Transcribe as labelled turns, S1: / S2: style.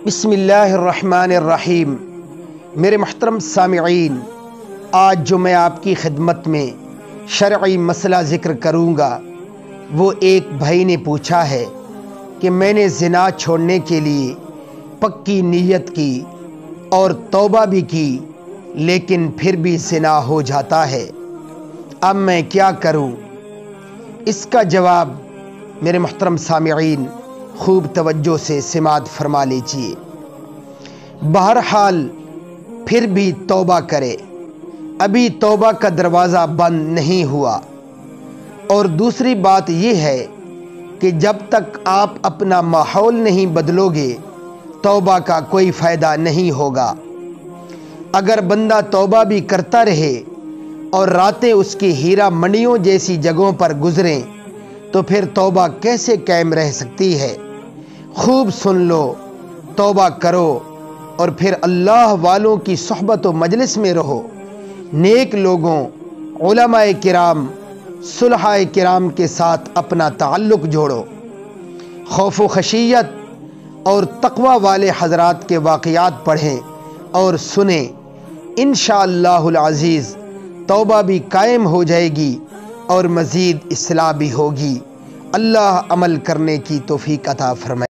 S1: بسم اللہ الرحمن الرحیم۔ میرے محترم سامعین، آج جو میں آپ کی خدمت میں شرعی مسئلہ ذکر کروں گا، وہ ایک بھائی نے پوچھا ہے کہ میں نے زنا چھوڑنے کے لیے پکی نیت کی اور توبہ بھی کی، لیکن پھر بھی زنا ہو جاتا ہے، اب میں کیا کروں؟ اس کا جواب میرے محترم سامعین خوب توجہ سے سماعت فرما لیجیے۔ بہرحال پھر بھی توبہ کرے، ابھی توبہ کا دروازہ بند نہیں ہوا۔ اور دوسری بات یہ ہے کہ جب تک آپ اپنا ماحول نہیں بدلو گے، توبہ کا کوئی فائدہ نہیں ہوگا۔ اگر بندہ توبہ بھی کرتا رہے اور راتیں اس کی ہیرا منڈیوں جیسی جگہوں پر گزریں، تو پھر توبہ کیسے قائم رہ سکتی ہے؟ خوب سن لو، توبہ کرو اور پھر اللہ والوں کی صحبت و مجلس میں رہو، نیک لوگوں، علماء کرام، صلحاء کرام کے ساتھ اپنا تعلق جوڑو، خوف و خشیت اور تقوی والے حضرات کے واقعات پڑھیں اور سنیں، انشاءاللہ العزیز توبہ بھی قائم ہو جائے گی اور مزید اصلاح بھی ہوگی۔ اللہ عمل کرنے کی توفیق عطا فرمائے۔